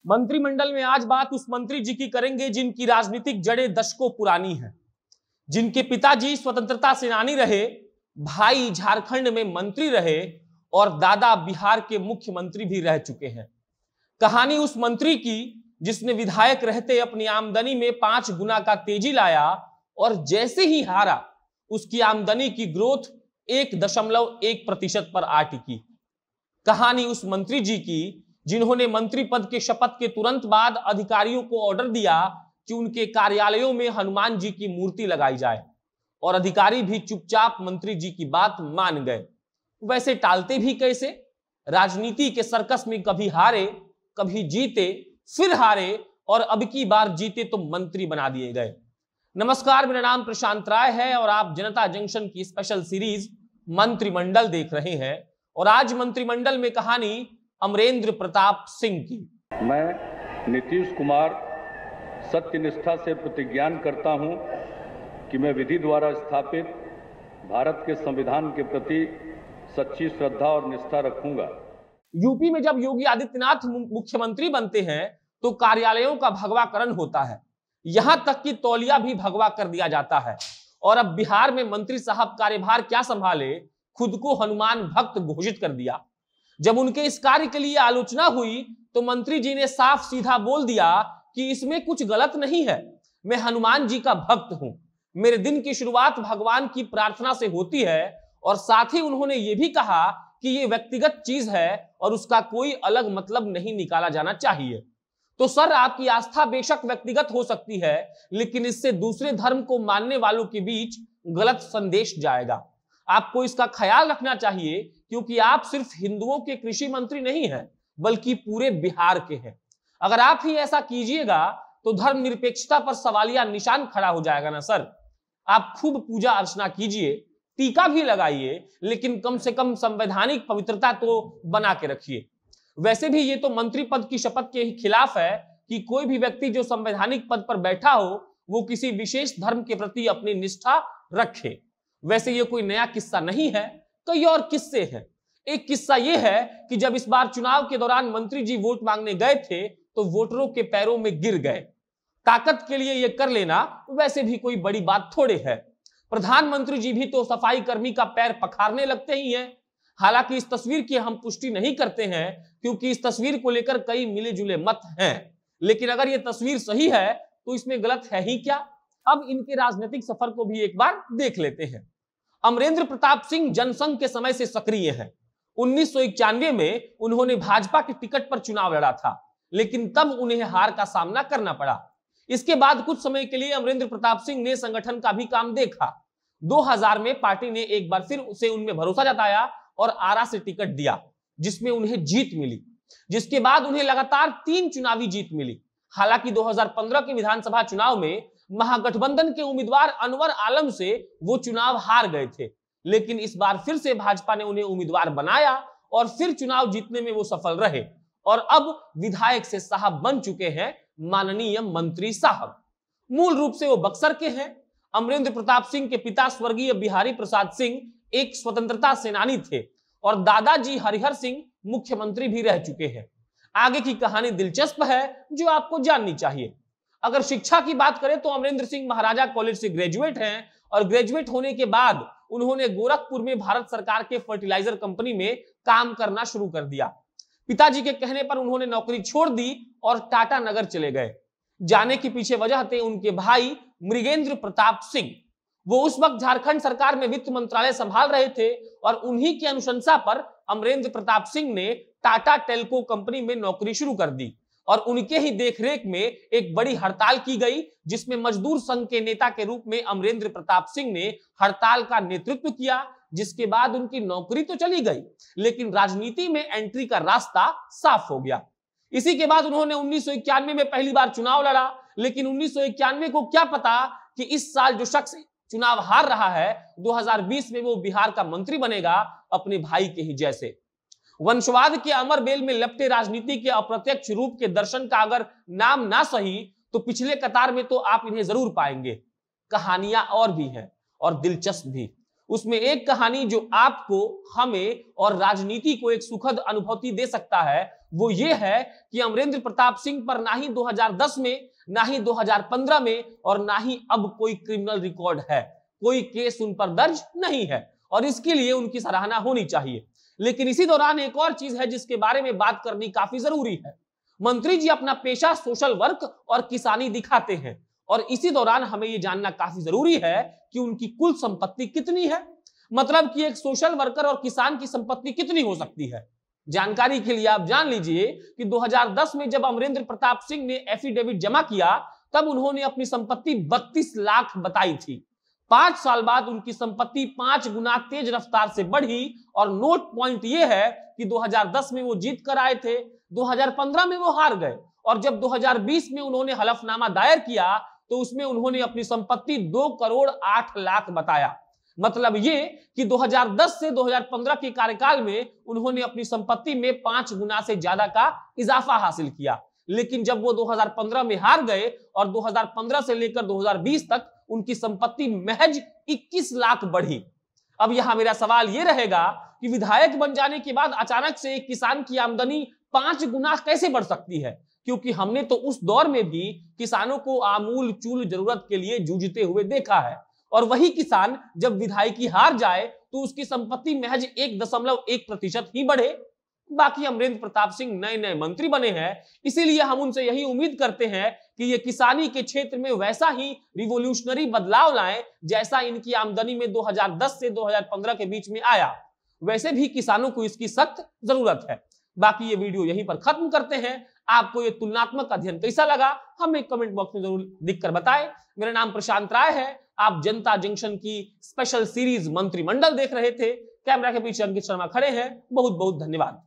मंत्रिमंडल में आज बात उस मंत्री जी की करेंगे जिनकी राजनीतिक जड़ें दशकों पुरानी हैं, जिनके पिताजी स्वतंत्रता सेनानी रहे, भाई झारखंड में मंत्री रहे और दादा बिहार के मुख्यमंत्री भी रह चुके हैं। कहानी उस मंत्री की जिसने विधायक रहते अपनी आमदनी में 5 गुना का तेजी लाया और जैसे ही हारा उसकी आमदनी की ग्रोथ 1.1% पर आ टिकी। कहानी उस मंत्री जी की जिन्होंने मंत्री पद के शपथ के तुरंत बाद अधिकारियों को ऑर्डर दिया कि उनके कार्यालयों में हनुमान जी की मूर्ति लगाई जाए और अधिकारी भी चुपचाप मंत्री जी की बात मान गए। वैसे टालते भी कैसे? राजनीति के सर्कस में कभी हारे, कभी जीते, फिर हारे और अब की बार जीते तो मंत्री बना दिए गए। नमस्कार, मेरा नाम प्रशांत राय है और आप जनता जंक्शन की स्पेशल सीरीज मंत्रिमंडल देख रहे हैं। और आज मंत्रिमंडल में कहानी अमरेंद्र प्रताप सिंह की। मैं नीतीश कुमार सत्यनिष्ठा से प्रतिज्ञान करता हूं कि मैं विधि द्वारा स्थापित भारत के संविधान के प्रति सच्ची श्रद्धा और निष्ठा रखूंगा। यूपी में जब योगी आदित्यनाथ मुख्यमंत्री बनते हैं तो कार्यालयों का भगवाकरण होता है, यहां तक कि तौलिया भी भगवा कर दिया जाता है। और अब बिहार में मंत्री साहब कार्यभार क्या संभाले, खुद को हनुमान भक्त घोषित कर दिया। जब उनके इस कार्य के लिए आलोचना हुई तो मंत्री जी ने साफ सीधा बोल दिया कि इसमें कुछ गलत नहीं है, मैं हनुमान जी का भक्त हूं, मेरे दिन की शुरुआत भगवान की प्रार्थना से होती है। और साथ ही उन्होंने यह भी कहा कि यह व्यक्तिगत चीज है और उसका कोई अलग मतलब नहीं निकाला जाना चाहिए। तो सर, आपकी आस्था बेशक व्यक्तिगत हो सकती है, लेकिन इससे दूसरे धर्म को मानने वालों के बीच गलत संदेश जाएगा। आपको इसका ख्याल रखना चाहिए, क्योंकि आप सिर्फ हिंदुओं के कृषि मंत्री नहीं हैं, बल्कि पूरे बिहार के हैं। अगर आप ही ऐसा कीजिएगा तो धर्मनिरपेक्षता पर सवालिया निशान खड़ा हो जाएगा ना सर। आप खूब पूजा अर्चना कीजिए, टीका भी लगाइए, लेकिन कम से कम संवैधानिक पवित्रता तो बना के रखिए। वैसे भी ये तो मंत्री पद की शपथ के खिलाफ है कि कोई भी व्यक्ति जो संवैधानिक पद पर बैठा हो वो किसी विशेष धर्म के प्रति अपनी निष्ठा रखे। वैसे ये कोई नया किस्सा नहीं है, कई और किस्से हैं। एक किस्सा ये है कि जब इस बार चुनाव के दौरान मंत्री जी वोट मांगने गए थे तो वोटरों के पैरों में गिर गए। ताकत के लिए ये कर लेना वैसे भी कोई बड़ी बात थोड़े है। प्रधानमंत्री जी भी तो सफाई कर्मी का पैर पखारने लगते ही हैं। हालांकि इस तस्वीर की हम पुष्टि नहीं करते हैं, क्योंकि इस तस्वीर को लेकर कई मिले जुले मत हैं। लेकिन अगर यह तस्वीर सही है तो इसमें गलत है ही क्या? अब इनके राजनीतिक सफर को भी एक बार देख लेते हैं। अमरेंद्र प्रताप सिंह जनसंघ के समय से सक्रिय हैं। 1991 में उन्होंने भाजपा के टिकट पर चुनाव लड़ा था, लेकिन तब उन्हें हार का सामना करना पड़ा। इसके बाद कुछ समय के लिए अमरेंद्र प्रताप सिंह ने संगठन का भी काम देखा। 2000 में पार्टी ने एक बार फिर उसे उनमें भरोसा जताया और आरा से टिकट दिया, जिसमें उन्हें जीत मिली। जिसके बाद उन्हें लगातार 3 चुनावी जीत मिली। हालांकि 2015 के विधानसभा चुनाव में महागठबंधन के उम्मीदवार अनवर आलम से वो चुनाव हार गए थे, लेकिन इस बार फिर से भाजपा ने उन्हें उम्मीदवार बनाया और फिर चुनाव जीतने में वो सफल रहे और अब विधायक से साहब बन चुके हैं माननीय मंत्री साहब। मूल रूप से वो बक्सर के हैं। अमरेंद्र प्रताप सिंह के पिता स्वर्गीय बिहारी प्रसाद सिंह एक स्वतंत्रता सेनानी थे और दादाजी हरिहर सिंह मुख्यमंत्री भी रह चुके हैं। आगे की कहानी दिलचस्प है जो आपको जाननी चाहिए। अगर शिक्षा की बात करें तो अमरेंद्र सिंह महाराजा कॉलेज से ग्रेजुएट हैं और ग्रेजुएट होने के बाद उन्होंने गोरखपुर में भारत सरकार के फर्टिलाइजर कंपनी में काम करना शुरू कर दिया। पिताजी के कहने पर उन्होंने नौकरी छोड़ दी और टाटा नगर चले गए। जाने के पीछे वजह थे उनके भाई मृगेंद्र प्रताप सिंह। वो उस वक्त झारखंड सरकार में वित्त मंत्रालय संभाल रहे थे और उन्हीं की अनुशंसा पर अमरेंद्र प्रताप सिंह ने टाटा टेल्को कंपनी में नौकरी शुरू कर दी और उनके ही देखरेख में एक बड़ी हड़ताल की गई, जिसमें मजदूर संघ के नेता के रूप में अमरेंद्र प्रताप सिंह ने हड़ताल का नेतृत्व किया। जिसके बाद उनकी नौकरी तो चली गई, लेकिन राजनीति में एंट्री का रास्ता साफ हो गया। इसी के बाद उन्होंने 1991 में पहली बार चुनाव लड़ा, लेकिन 1991 को क्या पता कि इस साल जो शख्स चुनाव हार रहा है 2020 में वो बिहार का मंत्री बनेगा, अपने भाई के ही जैसे। वंशवाद के अमर बेल में लपटे राजनीति के अप्रत्यक्ष रूप के दर्शन का अगर नाम ना सही तो पिछले कतार में तो आप इन्हें जरूर पाएंगे। कहानियां और भी हैं और दिलचस्प भी। उसमें एक कहानी जो आपको, हमें और राजनीति को एक सुखद अनुभूति दे सकता है, वो ये है कि अमरेंद्र प्रताप सिंह पर ना ही 2010 में, ना ही 2015 में और ना ही अब कोई क्रिमिनल रिकॉर्ड है, कोई केस उन पर दर्ज नहीं है और इसके लिए उनकी सराहना होनी चाहिए। लेकिन इसी दौरान एक और चीज है जिसके बारे में बात करनी काफी जरूरी है। मंत्री जी अपना पेशा सोशल वर्क और किसानी दिखाते हैं और इसी दौरान हमें यह जानना काफी जरूरी है कि उनकी कुल संपत्ति कितनी है, मतलब कि एक सोशल वर्कर और किसान की संपत्ति कितनी हो सकती है। जानकारी के लिए आप जान लीजिए कि 2010 में जब अमरेंद्र प्रताप सिंह ने एफिडेविट जमा किया तब उन्होंने अपनी संपत्ति 32 लाख बताई थी। 5 साल बाद उनकी संपत्ति 5 गुना तेज रफ्तार से बढ़ी और नोट पॉइंट यह है कि 2010 में वो जीत कर आए थे, 2015 में वो हार गए और जब 2020 में उन्होंने हलफनामा दायर किया तो उसमें उन्होंने अपनी संपत्ति 2 करोड़ 8 लाख बताया। मतलब ये कि 2010 से 2015 के कार्यकाल में उन्होंने अपनी संपत्ति में 5 गुना से ज्यादा का इजाफा हासिल किया। लेकिन जब वो 2015 में हार गए और 2015 से लेकर 2020 तक उनकी संपत्ति महज 21 लाख बढ़ी। अब यहां मेरा सवाल यह रहेगा कि विधायक बन जाने के बाद अचानक से एक किसान की आमदनी 5 गुना कैसे बढ़ सकती है, क्योंकि हमने तो उस दौर में भी किसानों को आमूल चूल जरूरत के लिए जूझते हुए देखा है और वही किसान जब विधायकी हार जाए तो उसकी संपत्ति महज 1.1% ही बढ़े। बाकी अमरेंद्र प्रताप सिंह नए नए मंत्री बने हैं, इसीलिए हम उनसे यही उम्मीद करते हैं कि ये किसानी के क्षेत्र में वैसा ही रिवोल्यूशनरी बदलाव लाएं जैसा इनकी आमदनी में 2010 से 2015 के बीच में आया। वैसे भी किसानों को इसकी सख्त जरूरत है। बाकी ये वीडियो यहीं पर खत्म करते हैं। आपको ये तुलनात्मक अध्ययन कैसा लगा हमें कमेंट बॉक्स में जरूर लिखकर बताएं। मेरा नाम प्रशांत राय है। आप जनता जंक्शन की स्पेशल सीरीज मंत्रिमंडल देख रहे थे। कैमरा के पीछे अंकित शर्मा खड़े हैं। बहुत बहुत धन्यवाद।